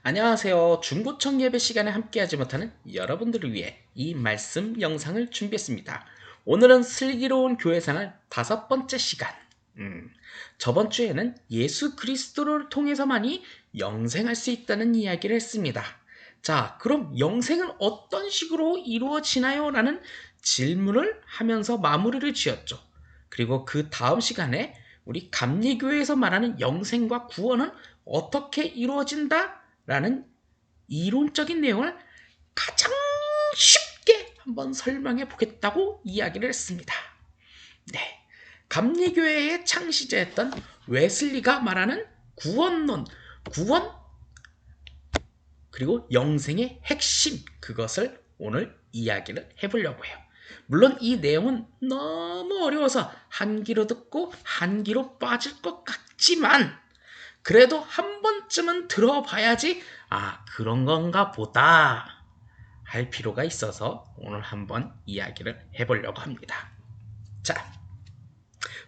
안녕하세요. 중고청 예배 시간에 함께하지 못하는 여러분들을 위해 이 말씀 영상을 준비했습니다. 오늘은 슬기로운 교회생활 5번째 시간. 저번 주에는 예수 그리스도를 통해서만이 영생할 수 있다는 이야기를 했습니다. 자, 그럼 영생은 어떤 식으로 이루어지나요? 라는 질문을 하면서 마무리를 지었죠. 그리고 그 다음 시간에 우리 감리교회에서 말하는 영생과 구원은 어떻게 이루어진다? 라는 이론적인 내용을 가장 쉽게 한번 설명해 보겠다고 이야기를 했습니다. 네. 감리교회의 창시자였던 웨슬리가 말하는 구원론, 구원, 그리고 영생의 핵심, 그것을 오늘 이야기를 해보려고 해요. 물론 이 내용은 너무 어려워서 한 귀로 듣고 한 귀로 빠질 것 같지만 그래도 한 번쯤은 들어봐야지 그런 건가 보다 할 필요가 있어서 오늘 한번 이야기를 해보려고 합니다. 자,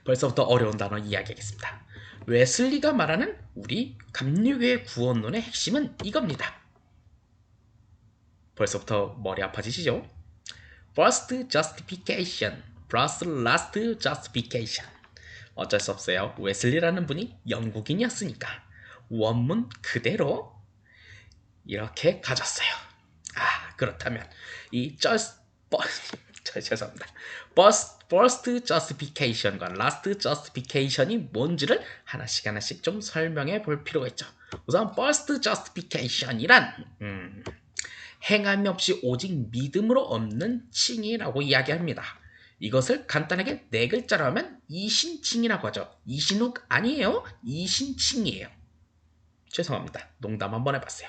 벌써부터 어려운 단어 이야기하겠습니다. 웨슬리가 말하는 우리 감리교회 구원론의 핵심은 이겁니다. 벌써부터 머리 아파지시죠? First justification plus last justification. 어쩔 수 없어요. 웨슬리라는 분이 영국인이었으니까 원문 그대로 이렇게 가졌어요. 그렇다면 이 죄송합니다. First justification과 last justification이 뭔지를 하나씩 좀 설명해 볼 필요가 있죠. 우선 first justification이란 행함이 없이 오직 믿음으로 얻는 칭의라고 이야기합니다. 이것을 간단하게 네 글자로 하면 이신칭이라고 하죠. 이신욱 아니에요. 이신칭이에요. 죄송합니다. 농담 한번 해봤어요.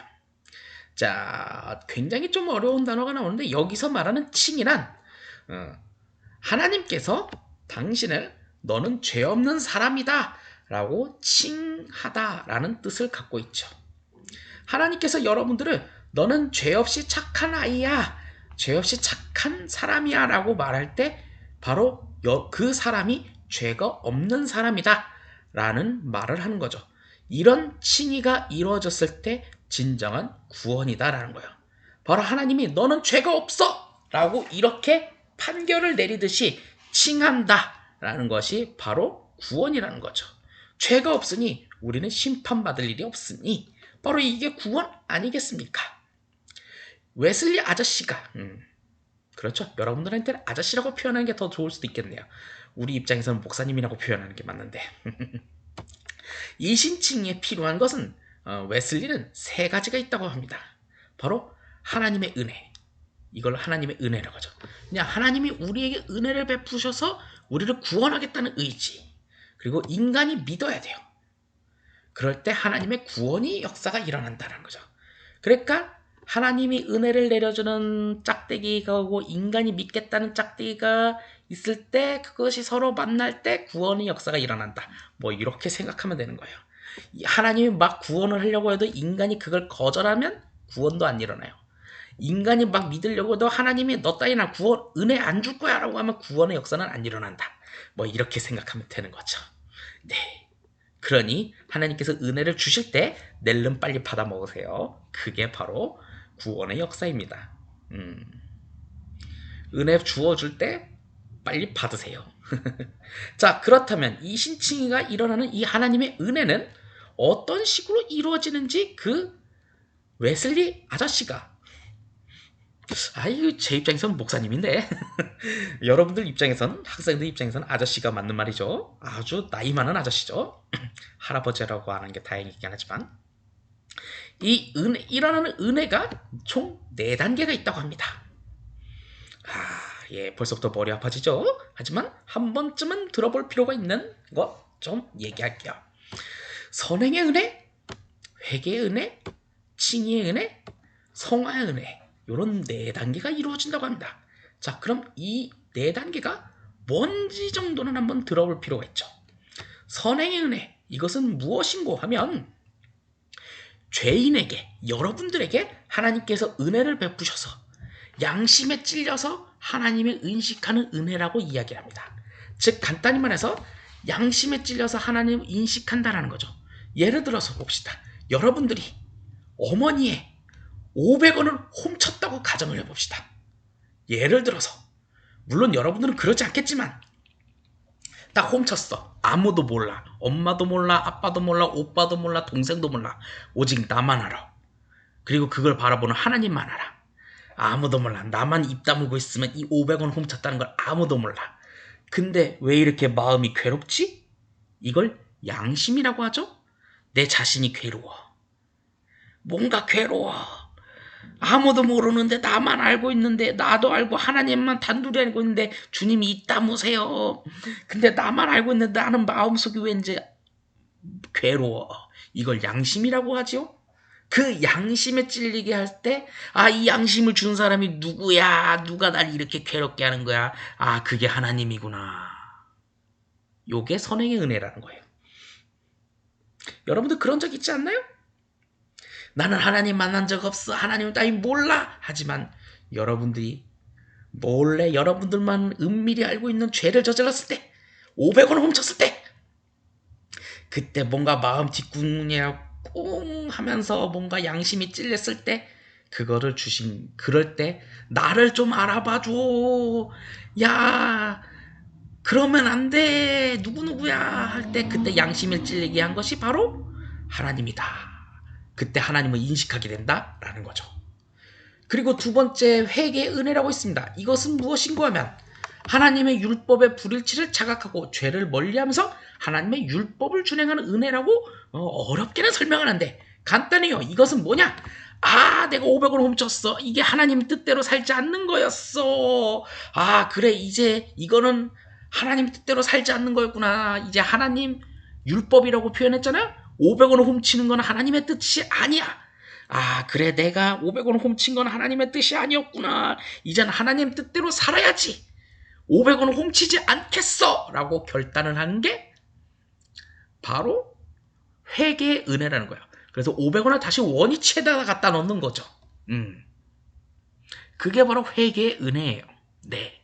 자, 굉장히 좀 어려운 단어가 나오는데 여기서 말하는 칭이란 하나님께서 당신을 너는 죄 없는 사람이다 라고 칭하다라는 뜻을 갖고 있죠. 하나님께서 여러분들을 너는 죄 없이 착한 아이야, 죄 없이 착한 사람이야 라고 말할 때 바로 그 사람이 죄가 없는 사람이다 라는 말을 하는 거죠. 이런 칭의가 이루어졌을 때 진정한 구원이다 라는 거예요. 바로 하나님이 너는 죄가 없어 라고 이렇게 판결을 내리듯이 칭한다 라는 것이 바로 구원이라는 거죠. 죄가 없으니 우리는 심판받을 일이 없으니 바로 이게 구원 아니겠습니까? 웨슬리 아저씨가 그렇죠. 여러분들한테는 아저씨라고 표현하는 게 더 좋을 수도 있겠네요. 우리 입장에서는 목사님이라고 표현하는 게 맞는데 이신칭에 필요한 것은 웨슬리는 세 가지가 있다고 합니다. 바로 하나님의 은혜, 이걸 하나님의 은혜라고 하죠. 그냥 하나님이 우리에게 은혜를 베푸셔서 우리를 구원하겠다는 의지, 그리고 인간이 믿어야 돼요. 그럴 때 하나님의 구원이 역사가 일어난다는 거죠. 그러니까 하나님이 은혜를 내려주는 짝대기가 오고 인간이 믿겠다는 짝대기가 있을 때 그것이 서로 만날 때 구원의 역사가 일어난다. 뭐 이렇게 생각하면 되는 거예요. 하나님이 막 구원을 하려고 해도 인간이 그걸 거절하면 구원도 안 일어나요. 인간이 막 믿으려고 해도 하나님이 너 따위나 구원 은혜 안 줄 거야 라고 하면 구원의 역사는 안 일어난다. 뭐 이렇게 생각하면 되는 거죠. 네. 그러니 하나님께서 은혜를 주실 때 낼름 빨리 받아 먹으세요. 그게 바로 구원의 역사입니다. 은혜 주어줄 때 빨리 받으세요. 자, 그렇다면 이 신칭의가 일어나는 이 하나님의 은혜는 어떤 식으로 이루어지는지 그 웨슬리 아저씨가 이거 제 입장에서는 목사님인데 여러분들 입장에서는 학생들 입장에서는 아저씨가 맞는 말이죠. 아주 나이 많은 아저씨죠. 할아버지라고 하는 게 다행이긴 하지만 이 일어나는 은혜가 총 4단계가 있다고 합니다. 예, 벌써부터 머리 아파지죠? 하지만 한 번쯤은 들어볼 필요가 있는 거 좀 얘기할게요. 선행의 은혜, 회개의 은혜, 칭의의 은혜, 성화의 은혜, 이런 4단계가 이루어진다고 합니다. 자, 그럼 이 4단계가 뭔지 정도는 한번 들어볼 필요가 있죠. 선행의 은혜, 이것은 무엇인고 하면 죄인에게, 여러분들에게 하나님께서 은혜를 베푸셔서 양심에 찔려서 하나님의 인식하는 은혜라고 이야기합니다. 즉 간단히 말해서 양심에 찔려서 하나님을 인식한다라는 거죠. 예를 들어서 봅시다. 여러분들이 어머니의 500원을 훔쳤다고 가정을 해봅시다. 예를 들어서 물론 여러분들은 그러지 않겠지만 딱 훔쳤어. 아무도 몰라. 엄마도 몰라. 아빠도 몰라. 오빠도 몰라. 동생도 몰라. 오직 나만 알아. 그리고 그걸 바라보는 하나님만 알아. 아무도 몰라. 나만 입 다물고 있으면 이 500원 훔쳤다는 걸 아무도 몰라. 근데 왜 이렇게 마음이 괴롭지? 이걸 양심이라고 하죠? 내 자신이 괴로워. 뭔가 괴로워. 아무도 모르는데 나만 알고 있는데 나도 알고 하나님만 단둘이 알고 있는데 주님이 있다무세요. 근데 나만 알고 있는데 나는 마음속이 왠지 괴로워. 이걸 양심이라고 하죠. 그 양심에 찔리게 할 때, 이 양심을 준 사람이 누구야? 누가 날 이렇게 괴롭게 하는 거야? 그게 하나님이구나. 요게 선행의 은혜라는 거예요. 여러분들 그런 적 있지 않나요? 나는 하나님 만난 적 없어. 하나님 따위 몰라. 하지만 여러분들이 몰래 여러분들만 은밀히 알고 있는 죄를 저질렀을 때, 500원을 훔쳤을 때, 그때 뭔가 마음 뒷구녕에 꽁 하면서 뭔가 양심이 찔렸을 때, 그거를 주신, 그럴 때 나를 좀 알아봐줘. 야, 그러면 안 돼. 누구누구야 할 때 그때 양심을 찔리게 한 것이 바로 하나님이다. 그때 하나님을 인식하게 된다라는 거죠. 그리고 두 번째 회개의 은혜라고 있습니다. 이것은 무엇인가 하면 하나님의 율법의 불일치를 자각하고 죄를 멀리하면서 하나님의 율법을 준행하는 은혜라고 어렵게는 설명하는데 간단해요. 이것은 뭐냐? 내가 500원 훔쳤어. 이게 하나님 뜻대로 살지 않는 거였어. 그래 이제 이거는 하나님 뜻대로 살지 않는 거였구나. 이제 하나님 율법이라고 표현했잖아요. 500원을 훔치는 건 하나님의 뜻이 아니야. 그래 내가 500원을 훔친 건 하나님의 뜻이 아니었구나. 이젠 하나님 뜻대로 살아야지. 500원을 훔치지 않겠어 라고 결단을 하는 게 바로 회개의 은혜라는 거야. 그래서 500원을 다시 원위치에다가 갖다 넣는 거죠. 그게 바로 회개의 은혜예요. 네.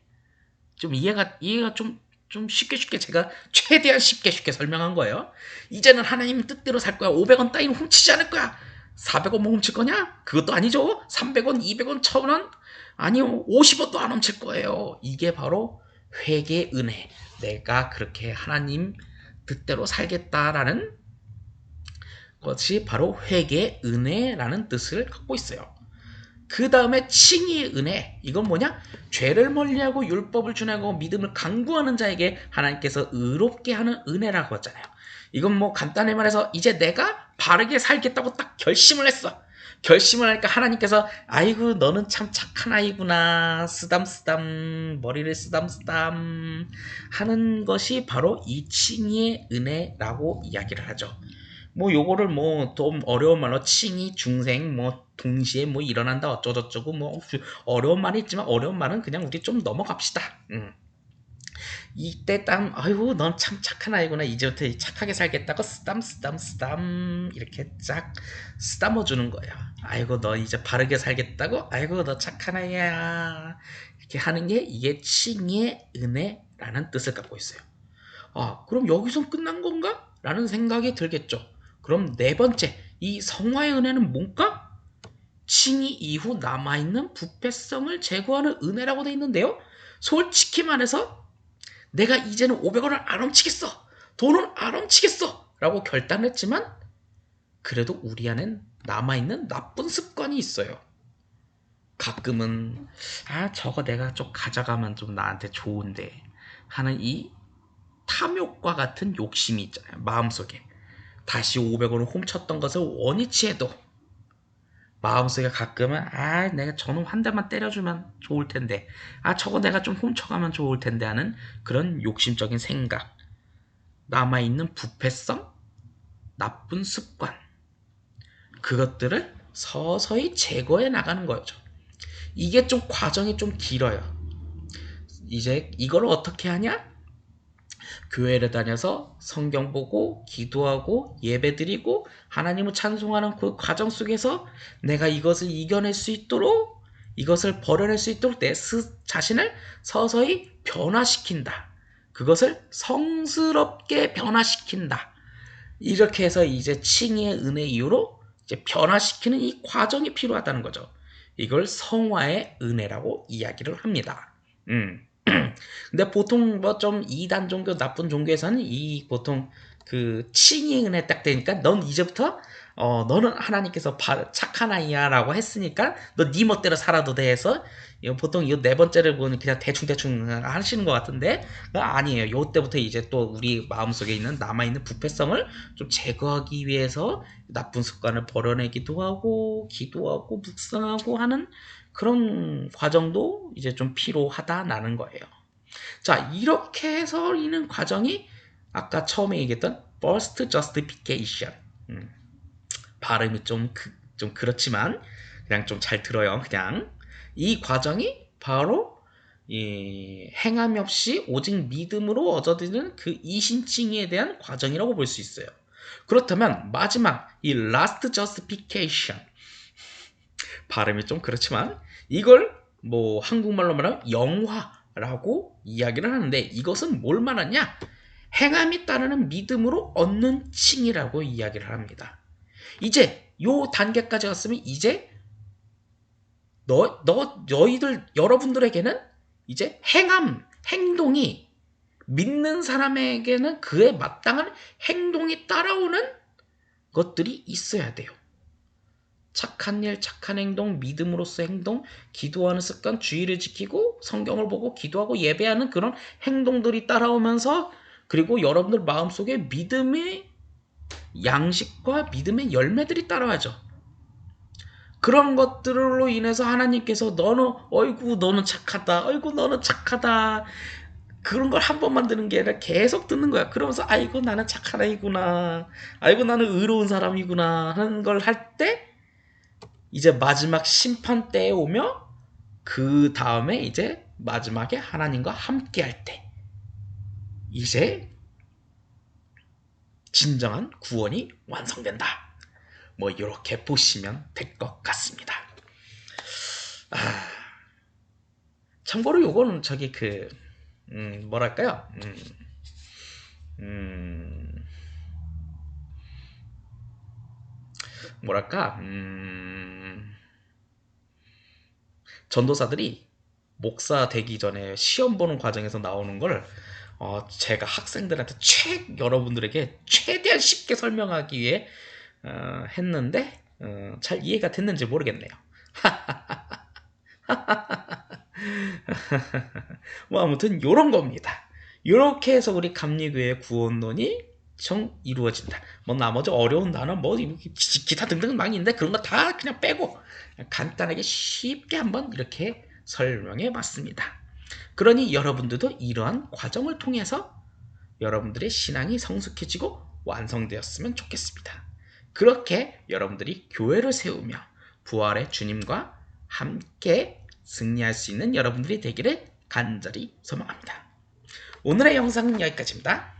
좀 이해가 좀 쉽게 제가 최대한 쉽게 설명한 거예요. 이제는 하나님 뜻대로 살 거야. 500원 따위는 훔치지 않을 거야. 400원 뭐 훔칠 거냐? 그것도 아니죠. 300원, 200원, 1000원? 아니요. 50원도 안 훔칠 거예요. 이게 바로 회개의 은혜. 내가 그렇게 하나님 뜻대로 살겠다라는 것이 바로 회개의 은혜라는 뜻을 갖고 있어요. 그 다음에 칭의의 은혜. 이건 뭐냐? 죄를 멀리하고 율법을 준하고 믿음을 강구하는 자에게 하나님께서 의롭게 하는 은혜라고 했잖아요. 이건 뭐 간단히 말해서 이제 내가 바르게 살겠다고 딱 결심을 했어. 결심을 하니까 하나님께서 아이고 너는 참 착한 아이구나. 쓰담쓰담 머리를 쓰담쓰담 하는 것이 바로 이 칭의의 은혜라고 이야기를 하죠. 뭐 요거를 뭐 좀 어려운 말로 칭의 중생 뭐 동시에 뭐 일어난다 어쩌고저쩌고 뭐 어려운 말이 있지만 어려운 말은 그냥 우리 좀 넘어갑시다. 이때 딱 아이고 넌 참 착한 아이구나. 이제부터 착하게 살겠다고 쓰담 이렇게 쫙 쓰담어 주는 거예요. 아이고 너 이제 바르게 살겠다고. 아이고 너 착한 아이야. 이렇게 하는 게 이게 칭의의 은혜라는 뜻을 갖고 있어요. 그럼 여기서 끝난 건가? 라는 생각이 들겠죠. 그럼 네 번째, 이 성화의 은혜는 뭔가? 칭의 이후 남아있는 부패성을 제거하는 은혜라고 되어 있는데요. 솔직히 말해서 내가 이제는 500원을 안 훔치겠어. 돈은 안 훔치겠어. 라고 결단했지만 그래도 우리 안엔 남아있는 나쁜 습관이 있어요. 가끔은 저거 내가 좀 가져가면 좀 나한테 좋은데 하는 이 탐욕과 같은 욕심이 있잖아요. 마음속에. 다시 500원을 훔쳤던 것을 원위치해도 마음속에 가끔은 내가 저놈 한 대만 때려주면 좋을 텐데 저거 내가 좀 훔쳐가면 좋을 텐데 하는 그런 욕심적인 생각, 남아있는 부패성, 나쁜 습관, 그것들을 서서히 제거해 나가는 거죠. 이게 좀 과정이 좀 길어요. 이제 이걸 어떻게 하냐? 교회를 다녀서 성경 보고 기도하고 예배드리고 하나님을 찬송하는 그 과정 속에서 내가 이것을 이겨낼 수 있도록 이것을 버려낼 수 있도록 내 자신을 서서히 변화시킨다. 그것을 성스럽게 변화시킨다. 이렇게 해서 이제 칭의의 은혜 이후로 이제 변화시키는 이 과정이 필요하다는 거죠. 이걸 성화의 은혜라고 이야기를 합니다. 근데 보통 뭐 좀 이단 종교, 나쁜 종교에서는 이 보통 그 칭의 은혜 딱 되니까 넌 이제부터 너는 하나님께서 착한 아이야라고 했으니까 너 네 멋대로 살아도 돼 해서 보통 이 네 번째를 보는 그냥 대충 하시는 것 같은데 아니에요. 요때부터 이제 또 우리 마음속에 있는 남아있는 부패성을 좀 제거하기 위해서 나쁜 습관을 버려내기도 하고 기도하고 묵상하고 하는 그런 과정도 이제 좀 필요하다라는 거예요. 자, 이렇게 해서 있는 과정이 아까 처음에 얘기했던 First Justification. 발음이 좀 그렇지만 그냥 좀 잘 들어요. 그냥 이 과정이 바로 이 행함이 없이 오직 믿음으로 얻어지는 그 이신칭의에 대한 과정이라고 볼 수 있어요. 그렇다면 마지막 이 Last Justification 발음이 좀 그렇지만 이걸 뭐 한국말로 말하면 영화라고 이야기를 하는데 이것은 뭘 말하냐? 행함이 따르는 믿음으로 얻는 칭이라고 이야기를 합니다. 이제 요 단계까지 갔으면 이제 너희들 여러분들에게는 이제 행동이 믿는 사람에게는 그에 마땅한 행동이 따라오는 것들이 있어야 돼요. 착한 일, 착한 행동, 믿음으로서 행동, 기도하는 습관, 주의를 지키고 성경을 보고 기도하고 예배하는 그런 행동들이 따라오면서 그리고 여러분들 마음속에 믿음의 양식과 믿음의 열매들이 따라와죠. 그런 것들로 인해서 하나님께서 너는 착하다. 어이구 너는 착하다. 그런 걸 한 번만 듣는 게 아니라 계속 듣는 거야. 그러면서 아이고 나는 착한 아이구나. 아이고 나는 의로운 사람이구나 하는 걸 할 때 이제 마지막 심판 때에 오며 그 다음에 이제 마지막에 하나님과 함께 할 때 이제 진정한 구원이 완성된다. 뭐 이렇게 보시면 될 것 같습니다. 참고로 요거는 저기 뭐랄까요? 뭐랄까? 전도사들이 목사 되기 전에 시험 보는 과정에서 나오는 걸 제가 학생들한테 여러분들에게 최대한 쉽게 설명하기 위해 했는데 잘 이해가 됐는지 모르겠네요. 뭐 아무튼 요런 겁니다. 요렇게 해서 우리 감리교회 구원론이 이루어진다. 뭐 나머지 어려운 단어 뭐 기타 등등 많이 있는데 그런 거 다 그냥 빼고 간단하게 쉽게 한번 이렇게 설명해 봤습니다. 그러니 여러분들도 이러한 과정을 통해서 여러분들의 신앙이 성숙해지고 완성되었으면 좋겠습니다. 그렇게 여러분들이 교회를 세우며 부활의 주님과 함께 승리할 수 있는 여러분들이 되기를 간절히 소망합니다. 오늘의 영상은 여기까지입니다.